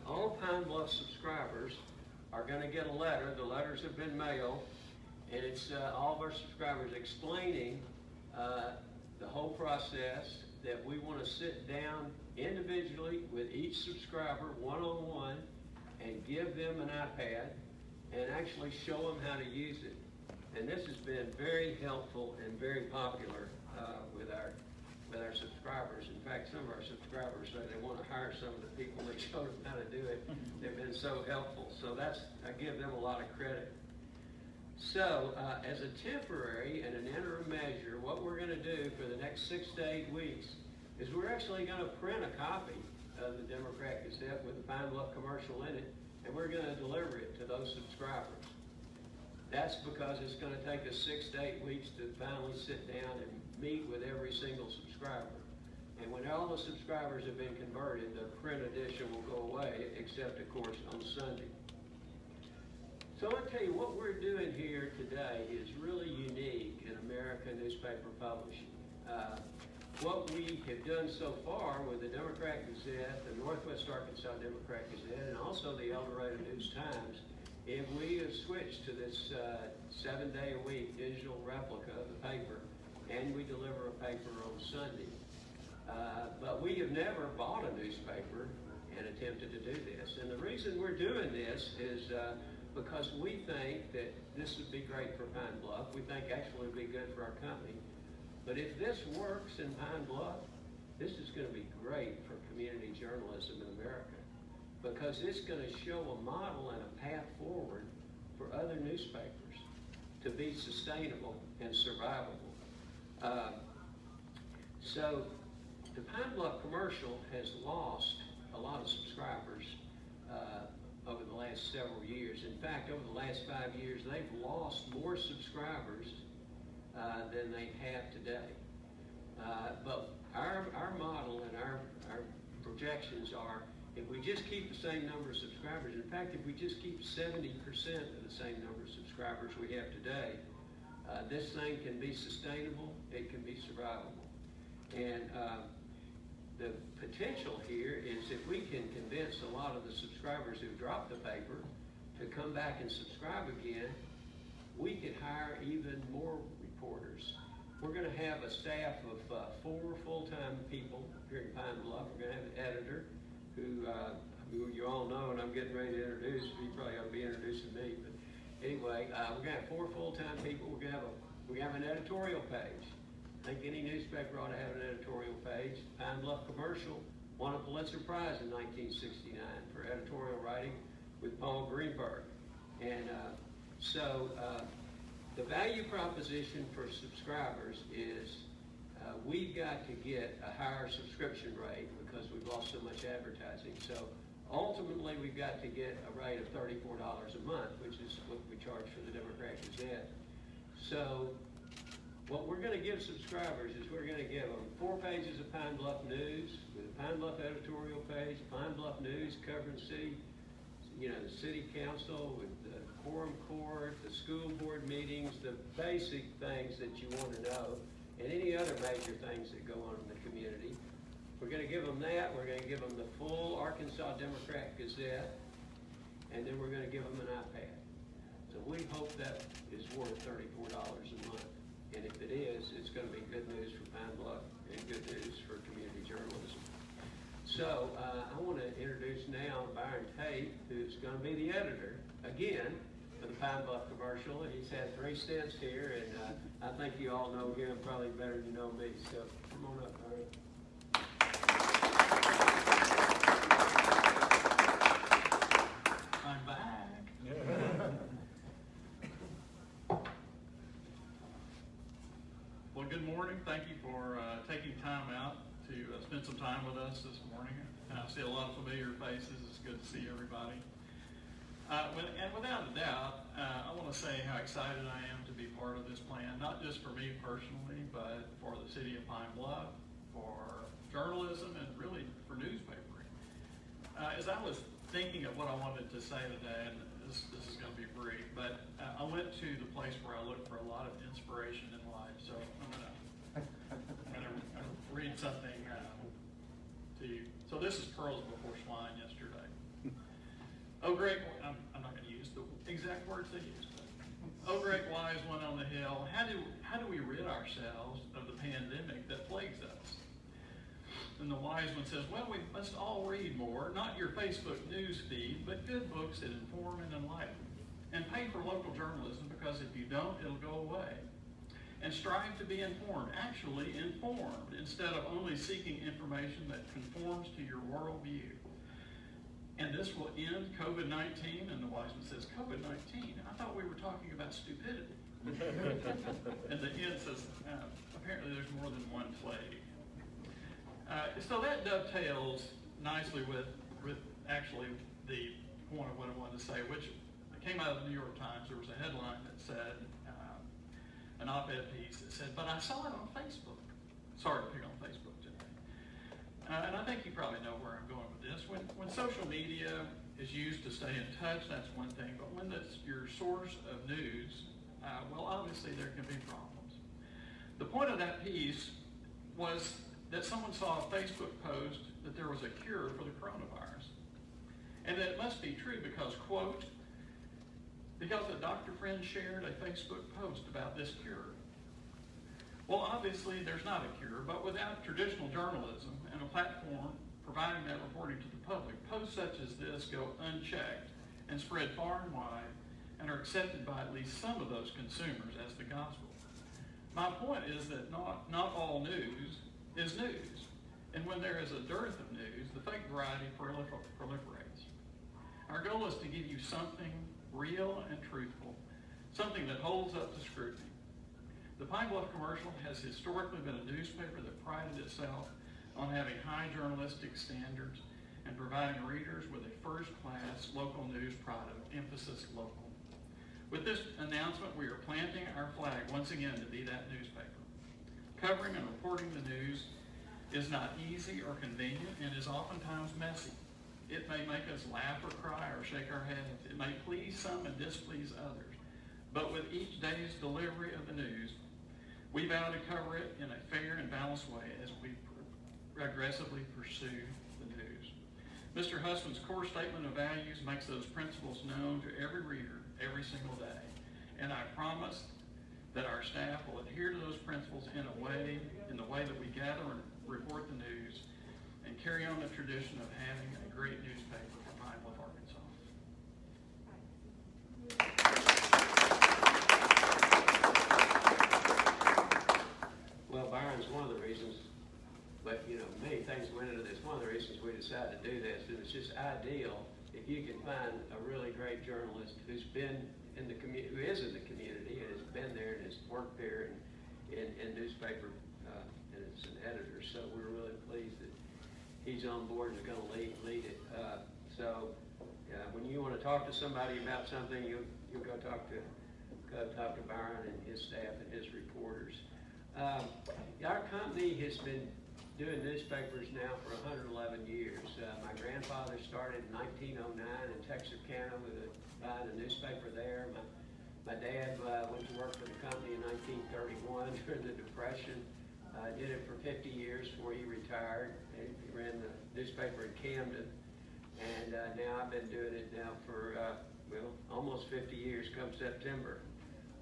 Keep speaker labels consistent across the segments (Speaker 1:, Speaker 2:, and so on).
Speaker 1: All Pine Bluff subscribers are going to get a letter. The letters have been mailed, and it's all of our subscribers explaining the whole process, that we want to sit down individually with each subscriber one-on-one and give them an iPad and actually show them how to use it. And this has been very helpful and very popular with our subscribers. In fact, some of our subscribers say they want to hire some of the people that showed them how to do it. They've been so helpful. So I give them a lot of credit. So as a temporary and an interim measure, what we're going to do for the next 6 to 8 weeks is we're actually going to print a copy of the Democrat-Gazette with the Pine Bluff commercial in it, and we're going to deliver it to those subscribers. That's because it's going to take us 6 to 8 weeks to finally sit down and meet with every single subscriber. And when all the subscribers have been converted, the print edition will go away, except, of course, on Sunday. So I'll tell you, what we're doing here today is really unique in American newspaper publishing. What we have done so far with the Democrat-Gazette, the Northwest Arkansas Democrat-Gazette, and also the El Dorado News-Times, is we have switched to this 7-day-a-week digital replica of the paper, and we deliver a paper on Sunday. But we have never bought a newspaper and attempted to do this. And the reason we're doing this is because we think that this would be great for Pine Bluff. We think actually it would be good for our company. But if this works in Pine Bluff, this is going to be great for community journalism in America, because it's going to show a model and a path forward for other newspapers to be sustainable and survivable. So the Pine Bluff commercial has lost a lot of subscribers over the last several years. In fact, over the last 5 years, they've lost more subscribers than they have today. But our model and our projections are, if we just keep the same number of subscribers, in fact, if we just keep 70% of the same number of subscribers we have today, this thing can be sustainable, it can be survivable. And the potential here is if we can convince a lot of the subscribers who dropped the paper to come back and subscribe again, we could hire even more reporters. We're going to have a staff of 4 full-time people here in Pine Bluff. We're going to have an editor who you all know, and I'm getting ready to introduce. You probably ought to be introducing me, but anyway, we're going to have 4 full-time people. We're going to have an editorial page. I think any newspaper ought to have an editorial page. Pine Bluff Commercial won a Pulitzer Prize in 1969 for editorial writing with Paul Greenberg. And the value proposition for subscribers is we've got to get a higher subscription rate because we've lost so much advertising. So ultimately, we've got to get a rate of $34 a month, which is what we charge for the Democrat-Gazette. So what we're going to give subscribers is we're going to give them 4 pages of Pine Bluff News with a Pine Bluff editorial page, Pine Bluff News covering the city council with the quorum court, the school board meetings, the basic things that you want to know, and any other major things that go on in the community. We're going to give them that. We're going to give them the full Arkansas Democrat-Gazette, and then we're going to give them an iPad. So we hope that is worth $34 a month. And if it is, it's going to be good news for Pine Bluff and good news for community journalism. So I want to introduce now Byron Tate, who's going to be the editor, again, for the Pine Bluff commercial. He's had 3 stints here, and I think you all know him probably better than you know me. So come on up, Byron.
Speaker 2: I'm back. Well, good morning. Thank you for taking time out to spend some time with us this morning. I see a lot of familiar faces. It's good to see everybody. And without a doubt, I want to say how excited I am to be part of this plan, not just for me personally, but for the city of Pine Bluff, for journalism, and really for newspapering. As I was thinking of what I wanted to say today, and this is going to be brief, but I went to the place where I look for a lot of inspiration in life. So I'm going to read something to you. So this is Pearls Before Swine yesterday. Oh, great, I'm not going to use the exact words they used. Oh, great wise one on the hill, how do we rid ourselves of the pandemic that plagues us? And the wise one says, well, we must all read more, not your Facebook news feed, but good books that inform and enlighten. And pay for local journalism, because if you don't, it'll go away. And strive to be informed, actually informed, instead of only seeking information that conforms to your worldview. And this will end COVID-19, and the wise one says, COVID-19? I thought we were talking about stupidity. And the end says, apparently there's more than one plague. So that dovetails nicely with actually the point of what I wanted to say, which came out of the New York Times. There was a headline that said, an op-ed piece that said, but I saw it on Facebook. Sorry to pick on Facebook today. And I think you probably know where I'm going with this. When social media is used to stay in touch, that's one thing. But when that's your source of news, well, obviously there can be problems. The point of that piece was that someone saw a Facebook post that there was a cure for the coronavirus. And that it must be true because, quote, because a doctor friend shared a Facebook post about this cure. Well, obviously there's not a cure, but without traditional journalism and a platform providing that reporting to the public, posts such as this go unchecked and spread far and wide and are accepted by at least some of those consumers as the gospel. My point is that not all news is news. And when there is a dearth of news, the fake variety proliferates. Our goal is to give you something real and truthful, something that holds up to scrutiny. The Pine Bluff Commercial has historically been a newspaper that prided itself on having high journalistic standards and providing readers with a first-class local news product, emphasis local. With this announcement, we are planting our flag once again to be that newspaper. Covering and reporting the news is not easy or convenient and is oftentimes messy. It may make us laugh or cry or shake our heads. It may please some and displease others. But with each day's delivery of the news, we vow to cover it in a fair and balanced way as we aggressively pursue the news. Mr. Husband's core statement of values makes those principles known to every reader every single day. And I promise that our staff will adhere to those principles in the way that we gather and report the news and carry on the tradition of having a great newspaper for Pine Bluff, Arkansas.
Speaker 1: Well, Byron's one of the reasons, but many things went into this. One of the reasons we decided to do this, it was just ideal if you can find a really great journalist who's been in the community, who is in the community and has been there and has worked there in newspaper, and it's an editor. So we're really pleased that he's on board and is going to lead it. So when you want to talk to somebody about something, you'll go talk to Byron and his staff and his reporters. Our company has been doing newspapers now for 111 years. My grandfather started in 1909 in Texarkana buying a newspaper there. My dad went to work for the company in 1931 during the Depression. Did it for 50 years before he retired. He ran the newspaper in Camden. And now I've been doing it now for, almost 50 years come September.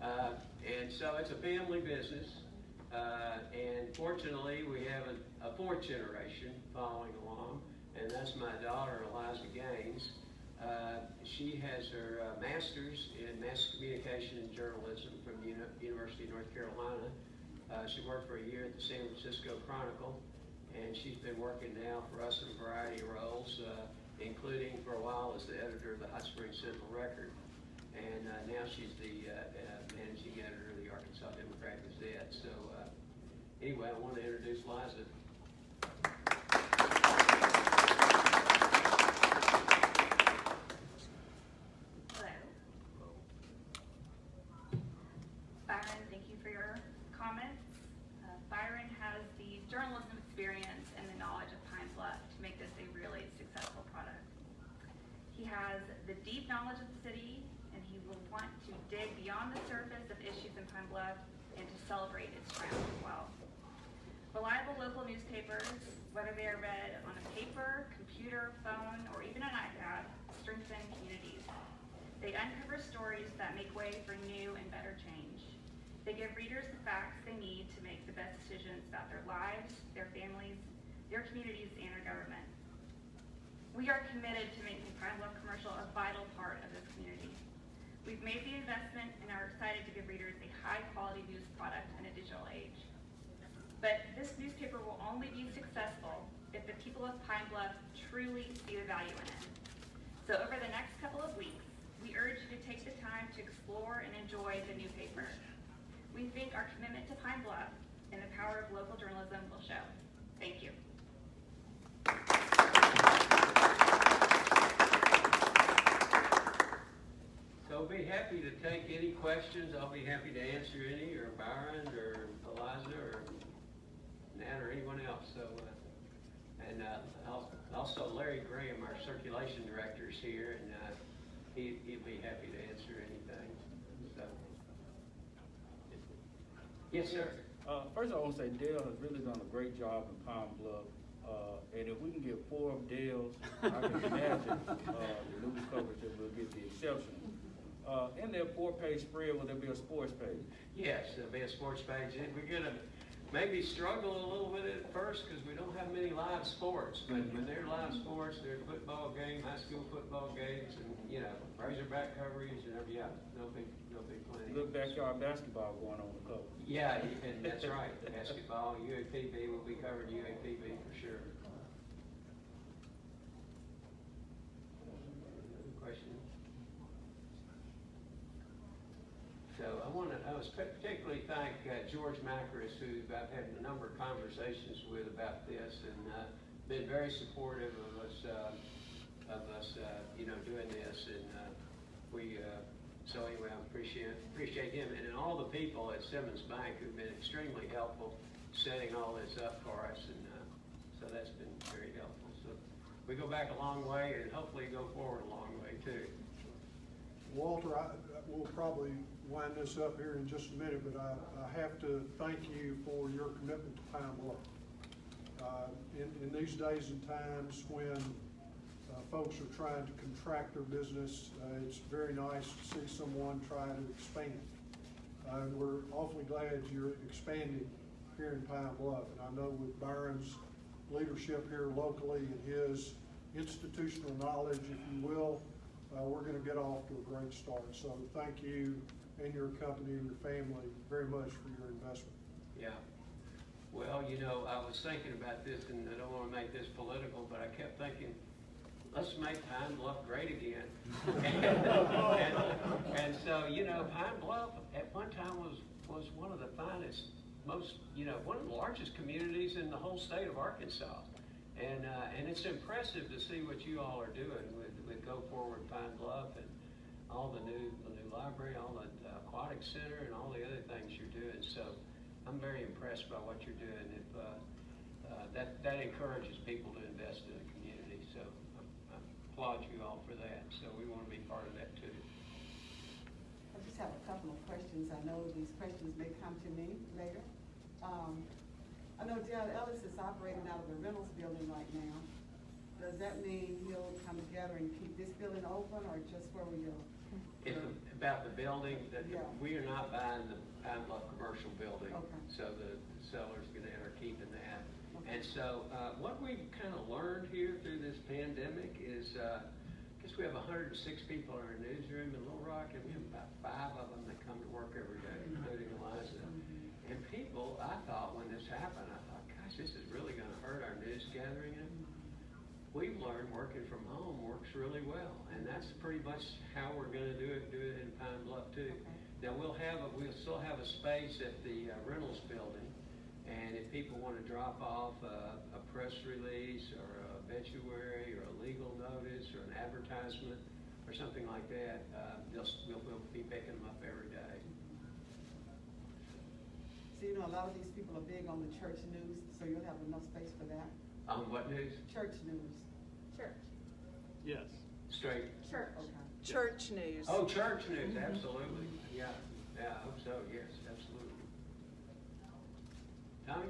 Speaker 1: And so it's a family business. And fortunately, we have a fourth generation following along, and that's my daughter, Eliza Gaines. She has her master's in mass communication and journalism from the University of North Carolina. She worked for a year at the San Francisco Chronicle, and she's been working now for us in a variety of roles, including for a while as the editor of the Hot Springs Sentinel Record. And now she's the managing editor of the Arkansas Democrat-Gazette. So anyway, I want to introduce Liza.
Speaker 3: Hello. Byron, thank you for your comments. Byron has the journalism experience and the knowledge of Pine Bluff to make this a really successful product. He has the deep knowledge of the city, and he will want to dig beyond the surface of issues in Pine Bluff and to celebrate its triumph as well. Reliable local newspapers, whether they are read on a paper, computer, phone, or even an iPad, strengthen communities. They uncover stories that make way for new and better change. They give readers the facts they need to make the best decisions about their lives, their families, their communities, and our government. We are committed to making Pine Bluff Commercial a vital part of this community. We've made the investment and are excited to give readers a high-quality news product in a digital age. But this newspaper will only be successful if the people of Pine Bluff truly see the value in it. So over the next couple of weeks, we urge you to take the time to explore and enjoy the new paper. We think our commitment to Pine Bluff and the power of local journalism will show. Thank you.
Speaker 1: So I'll be happy to take any questions. I'll be happy to answer any, or Byron, or Eliza, or Nat, or anyone else. So, and also Larry Graham, our circulation director, is here, and he'd be happy to answer anything. So, yes, sir.
Speaker 4: First, I want to say Dale has really done a great job in Pine Bluff. And if we can get 4 of Dale's, I can imagine the news coverage that we'll get the exception. In their 4-page spread, will there be a sports page?
Speaker 1: Yes, there'll be a sports page. We're going to maybe struggle a little bit at first because we don't have many live sports. But when they're live sports, they're football games, high school football games, and, you know, Razorback coverage and everything. Yeah, there'll be plenty.
Speaker 4: Good backyard basketball going on the cover.
Speaker 1: Yeah, and that's right. Basketball, UAPB will be covered, UAPB for sure. Questions? So I particularly thank George Macris, who I've had a number of conversations with about this, and been very supportive of us, doing this. And so anyway, I appreciate him, and all the people at Simmons Bank who've been extremely helpful setting all this up for us, and so that's been very helpful. So we go back a long way, and hopefully go forward a long way too.
Speaker 5: Walter, we'll probably wind this up here in just a minute, but I have to thank you for your commitment to Pine Bluff. In these days and times when folks are trying to contract their business, it's very nice to see someone try to expand. We're awfully glad you're expanding here in Pine Bluff, and I know with Byron's leadership here locally and his institutional knowledge, if you will, we're going to get off to a great start. So thank you and your company and your family very much for your investment.
Speaker 1: Yeah. Well, I was thinking about this, and I don't want to make this political, but I kept thinking, let's make Pine Bluff great again. and so, Pine Bluff at one time was one of the finest, most, one of the largest communities in the whole state of Arkansas. And it's impressive to see what you all are doing with Go Forward Pine Bluff and all the new library, all the aquatic center, and all the other things you're doing. So I'm very impressed by what you're doing. If that encourages people to invest in the community. So I applaud you all for that. So we want to be part of that too.
Speaker 6: I just have a couple of questions. I know these questions may come to me later. I know Dale Ellis is operating out of the Reynolds building right now. Does that mean he'll come together and keep this building open, or just where we go?
Speaker 1: It's about the building, that
Speaker 6: Yeah.
Speaker 1: we are not buying the Pine Bluff commercial building.
Speaker 6: Okay.
Speaker 1: So the sellers are keeping that.
Speaker 6: Okay.
Speaker 1: And so what we've kind of learned here through this pandemic is, I guess we have 106 people in our newsroom in Little Rock, and we have about 5 of them that come to work every day, including Eliza. And people, I thought when this happened, gosh, this is really going to hurt our news gathering. And we've learned working from home works really well, and that's pretty much how we're going to do it in Pine Bluff too.
Speaker 6: Okay.
Speaker 1: Now we'll still have a space at the Reynolds building, and if people want to drop off a press release or a obituary or a legal notice or an advertisement or something like that, we'll be picking them up every day.
Speaker 6: So a lot of these people are big on the church news, so you'll have enough space for that?
Speaker 1: On what news?
Speaker 6: Church news.
Speaker 3: Church.
Speaker 2: Yes.
Speaker 1: Straight.
Speaker 3: Church.
Speaker 6: Okay.
Speaker 7: Church news.
Speaker 1: Oh, church news, absolutely. Yeah, I hope so, yes, absolutely. Tommy?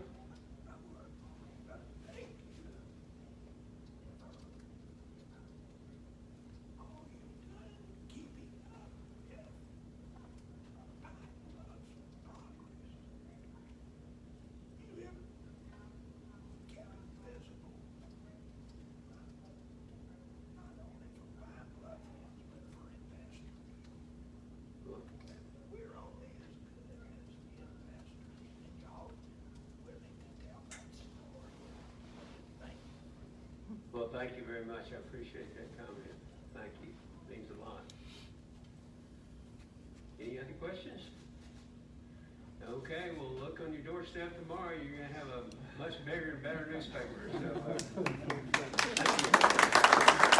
Speaker 1: Well, thank you very much. I appreciate that comment. Thank you. Means a lot. Any other questions? Okay, well, look on your doorstep tomorrow. You're gonna have a much bigger and better newspaper. So, thank you.